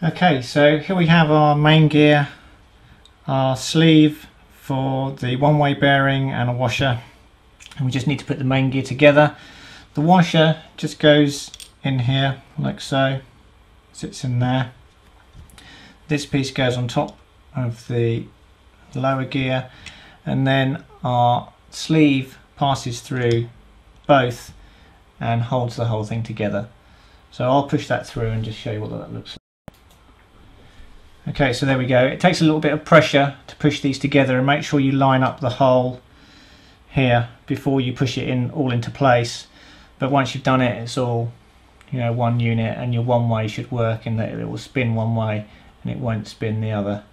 Okay, so here we have our main gear, our sleeve for the one-way bearing and a washer, and we just need to put the main gear together. The washer just goes in here like so, sits in there. This piece goes on top of the lower gear, and then our sleeve passes through both and holds the whole thing together. So I'll push that through and just show you what that looks like. Okay, so there we go. It takes a little bit of pressure to push these together, and make sure you line up the hole here before you push it in all into place. But once you've done it, it's all, you know, one unit, and your one way should work in that it will spin one way and it won't spin the other.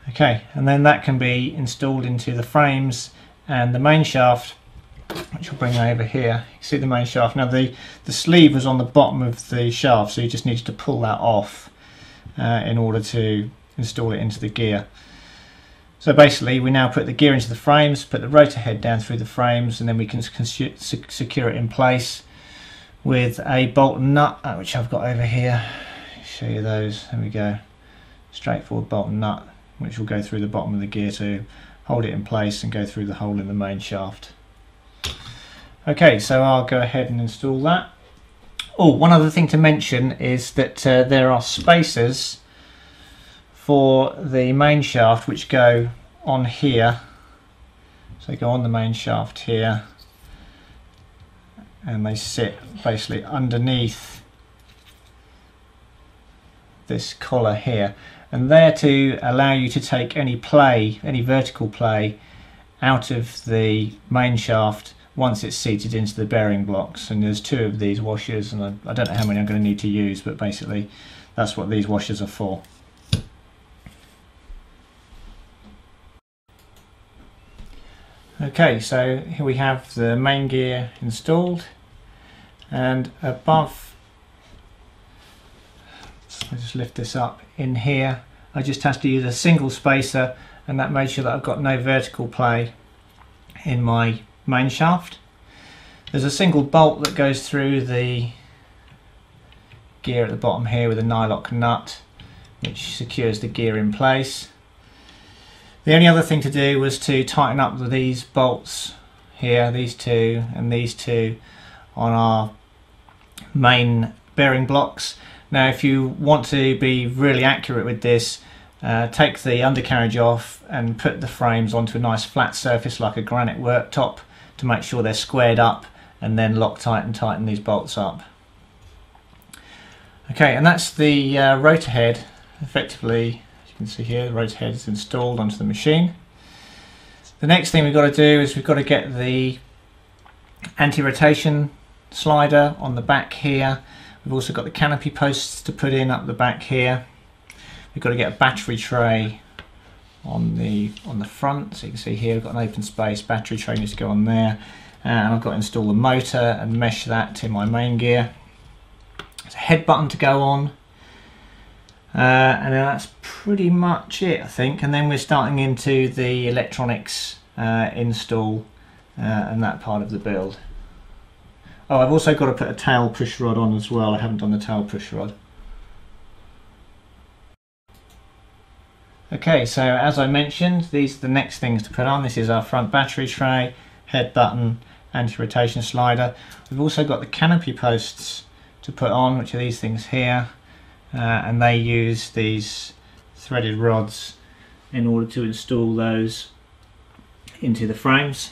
Okay, and then that can be installed into the frames and the main shaft, which I'll bring over here. You can see the main shaft. Now the sleeve was on the bottom of the shaft, so you just needed to pull that off in order to install it into the gear. So basically we now put the gear into the frames, put the rotor head down through the frames, and then we can secure it in place with a bolt and nut, which I've got over here. I'll show you those. There we go. Straightforward bolt and nut, which will go through the bottom of the gear to hold it in place and go through the hole in the main shaft. Okay, so I'll go ahead and install that. Oh, one other thing to mention is that there are spacers for the main shaft which go on here. So they go on the main shaft here, and they sit basically underneath this collar here, and they're to allow you to take any play, any vertical play, out of the main shaft once it's seated into the bearing blocks. And there's two of these washers, and I don't know how many I'm going to need to use, but basically that's what these washers are for. Okay, so here we have the main gear installed, and above, I'll just lift this up in here, I just have to use a single spacer, and that made sure that I've got no vertical play in my main shaft. There's a single bolt that goes through the gear at the bottom here with a nylock nut, which secures the gear in place. The only other thing to do was to tighten up these bolts here, these two and these two, on our main bearing blocks. Now if you want to be really accurate with this, take the undercarriage off and put the frames onto a nice flat surface like a granite worktop to make sure they're squared up, and then Loctite and tighten these bolts up. Okay, and that's the rotor head. Effectively, as you can see here, the rotor head is installed onto the machine. The next thing we've got to do is we've got to get the anti-rotation slider on the back here. We've also got the canopy posts to put in up the back here. We've got to get a battery tray on the front, so you can see here we've got an open space. Battery tray needs to go on there, and I've got to install the motor and mesh that to my main gear. There's a head button to go on, and then that's pretty much it, I think. And then we're starting into the electronics install and that part of the build. Oh, I've also got to put a tail push rod on as well. I haven't done the tail push rod. Okay, so as I mentioned, these are the next things to put on. This is our front battery tray, head button, anti-rotation slider. We've also got the canopy posts to put on, which are these things here, and they use these threaded rods in order to install those into the frames.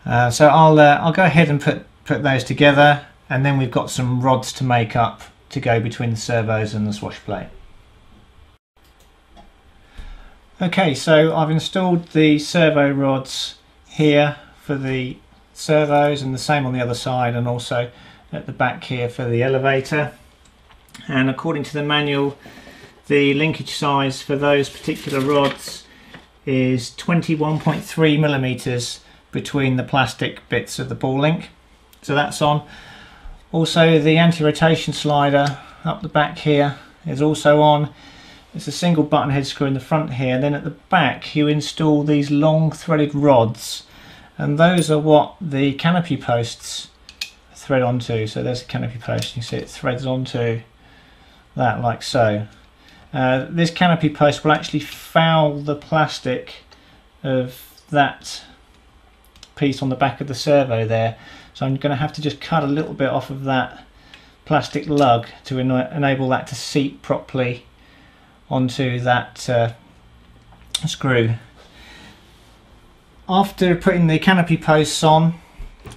So I'll go ahead and put those together, and then we've got some rods to make up to go between the servos and the swash plate. Okay, so I've installed the servo rods here for the servos, and the same on the other side, and also at the back here for the elevator. And according to the manual, the linkage size for those particular rods is 21.3 millimeters between the plastic bits of the ball link. So that's on. Also the anti-rotation slider up the back here is also on. It's a single button head screw in the front here, and then at the back you install these long threaded rods, and those are what the canopy posts thread onto. So there's a canopy post, you can see it threads onto that like so. This canopy post will actually foul the plastic of that piece on the back of the servo there, so I'm going to have to just cut a little bit off of that plastic lug to enable that to seat properly onto that screw. After putting the canopy posts on,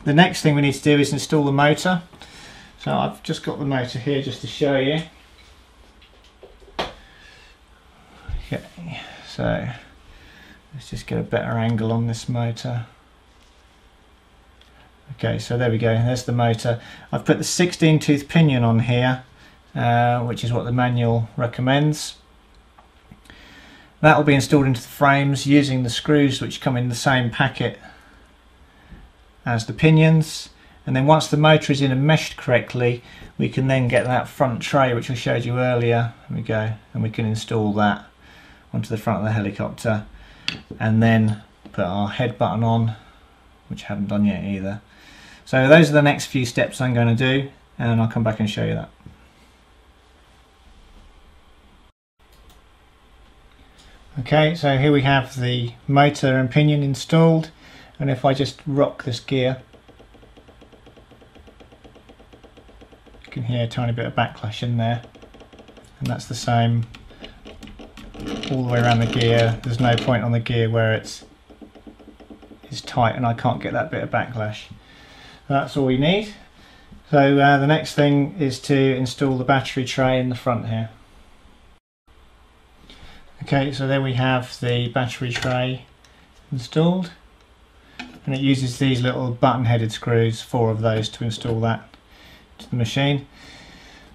the next thing we need to do is install the motor. So I've just got the motor here just to show you. Okay, so let's just get a better angle on this motor. Okay, so there we go, there's the motor. I've put the 16 tooth pinion on here, which is what the manual recommends. That will be installed into the frames using the screws which come in the same packet as the pinions, and then once the motor is in and meshed correctly, we can then get that front tray which I showed you earlier. There we go, and we can install that onto the front of the helicopter, and then put our head button on, which I haven't done yet either. So those are the next few steps I'm going to do, and I'll come back and show you that. Okay, so here we have the motor and pinion installed, and if I just rock this gear, you can hear a tiny bit of backlash in there, and that's the same all the way around the gear. There's no point on the gear where it's tight and I can't get that bit of backlash. That's all we need. So the next thing is to install the battery tray in the front here. Okay, so there we have the battery tray installed, and it uses these little button headed screws, 4 of those, to install that to the machine.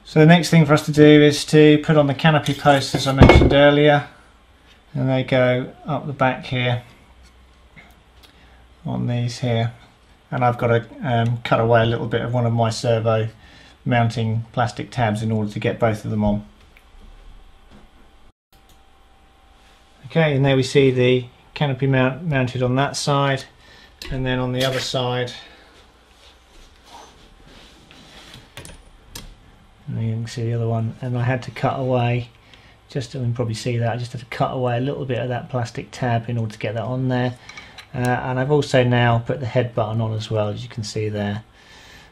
So the next thing for us to do is to put on the canopy posts, as I mentioned earlier, and they go up the back here on these here, and I've got to cut away a little bit of one of my servo mounting plastic tabs in order to get both of them on. Okay, and there we see the canopy mounted on that side, and then on the other side, and you can see the other one, and I had to cut away, just, you can probably see that, I just had to cut away a little bit of that plastic tab in order to get that on there. And I've also now put the head button on as well, as you can see there.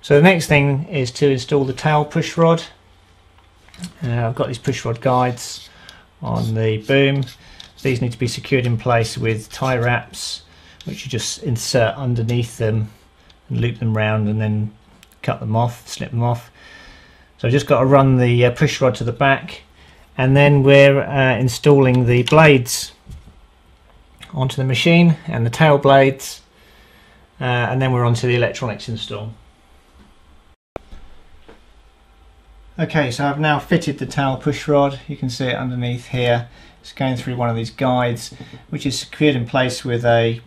So the next thing is to install the tail push rod. I've got these push rod guides on the boom. These need to be secured in place with tie wraps, which you just insert underneath them and loop them round and then cut them off, slip them off. So I've just got to run the push rod to the back, and then we're installing the blades onto the machine and the tail blades, and then we're onto the electronics install. Okay, so I've now fitted the tail push rod. You can see it underneath here. It's going through one of these guides, which is secured in place with a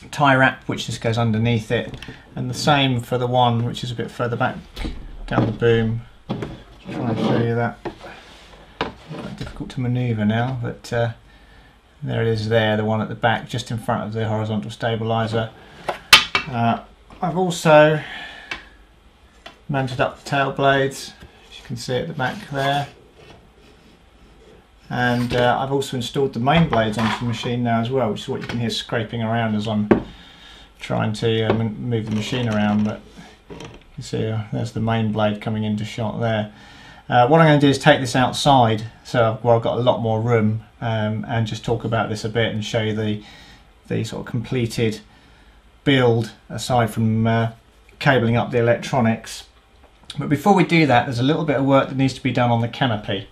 tie wrap, which just goes underneath it, and the same for the one which is a bit further back down the boom. Just try and show you that. Quite difficult to manoeuvre now, but there it is there, the one at the back just in front of the horizontal stabiliser. I've also mounted up the tail blades, as you can see at the back there, and I've also installed the main blades onto the machine now as well, which is what you can hear scraping around as I'm trying to move the machine around. But you can see there's the main blade coming into shot there. What I'm going to do is take this outside, so where I've got a lot more room, and just talk about this a bit and show you the sort of completed build aside from cabling up the electronics. But before we do that, there's a little bit of work that needs to be done on the canopy.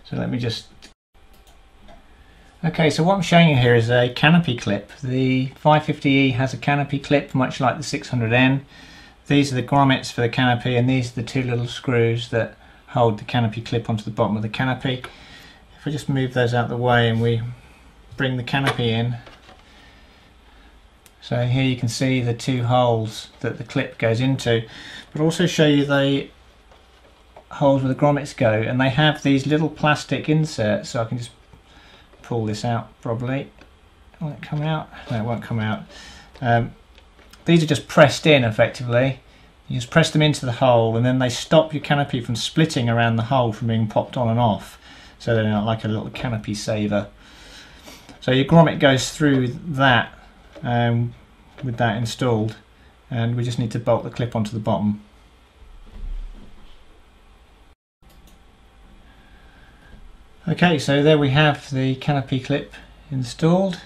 So let me just... Okay, so what I'm showing you here is a canopy clip. The 550E has a canopy clip much like the 600N. These are the grommets for the canopy, and these are the 2 little screws that hold the canopy clip onto the bottom of the canopy. If I just move those out of the way and we bring the canopy in, so here you can see the 2 holes that the clip goes into, but also show you the holes where the grommets go, and they have these little plastic inserts, so I can just pull this out probably. Will it come out? No, it won't come out. These are just pressed in effectively, You just press them into the hole, and then they stop your canopy from splitting around the hole from being popped on and off, so they're not like a little canopy saver. So your grommet goes through that with that installed, and we just need to bolt the clip onto the bottom. Okay, so there we have the canopy clip installed,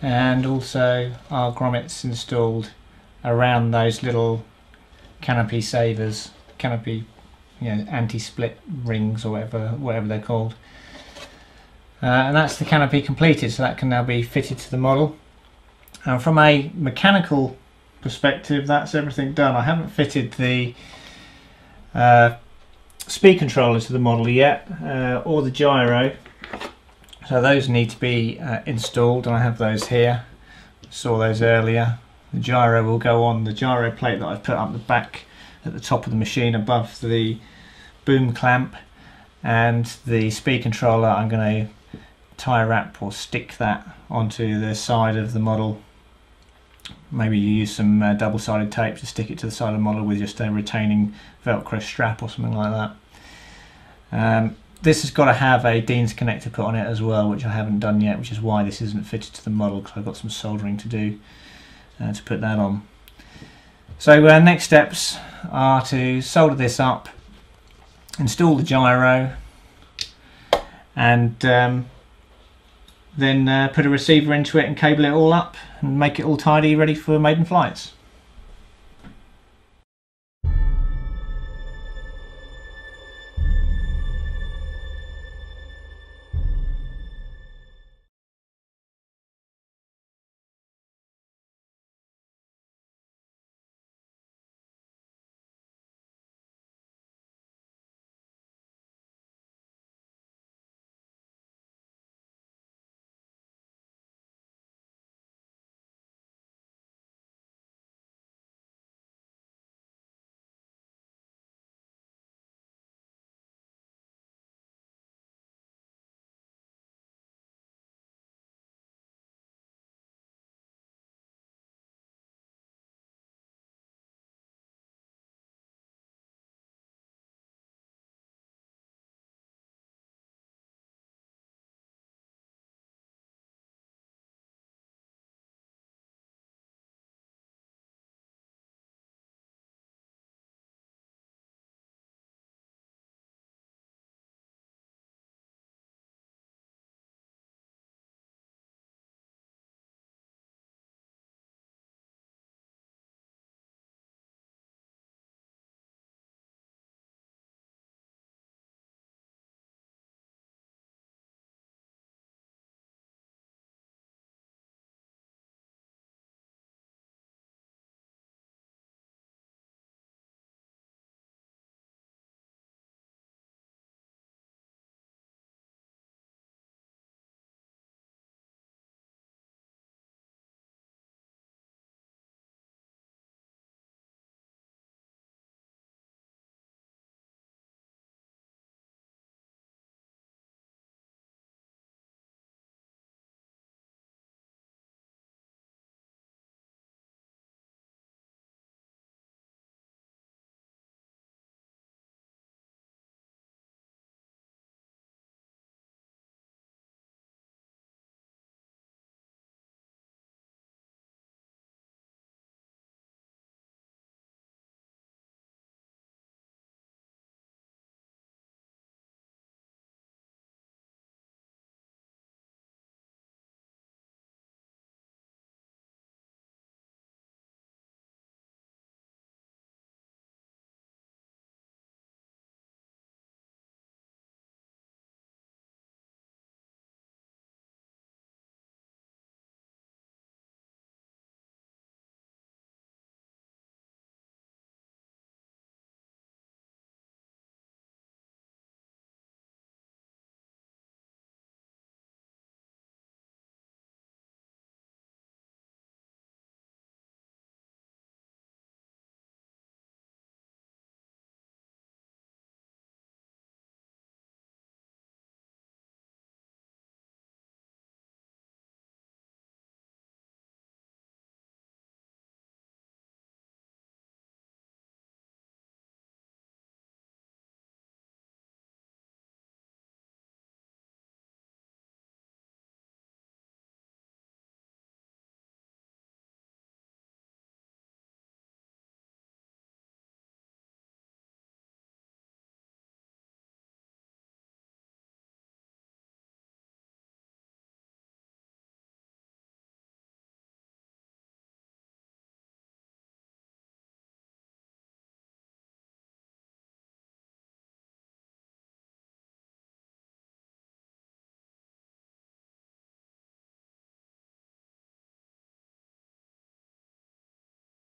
and also our grommets installed around those little canopy savers, canopy, anti-split rings or whatever they're called. And that's the canopy completed, so that can now be fitted to the model. And from a mechanical perspective, that's everything done. I haven't fitted the speed controller to the model yet, or the gyro, so those need to be installed, and I have those here. Saw those earlier. The gyro will go on the gyro plate that I've put up the back at the top of the machine above the boom clamp, and the speed controller I'm going to tie wrap or stick that onto the side of the model. Maybe you use some double-sided tape to stick it to the side of the model with just a retaining Velcro strap or something like that. This has got to have a Dean's connector put on it as well, which I haven't done yet, which is why this isn't fitted to the model, because I've got some soldering to do to put that on. So next steps are to solder this up, install the gyro, and then put a receiver into it and cable it all up and make it all tidy, ready for maiden flights.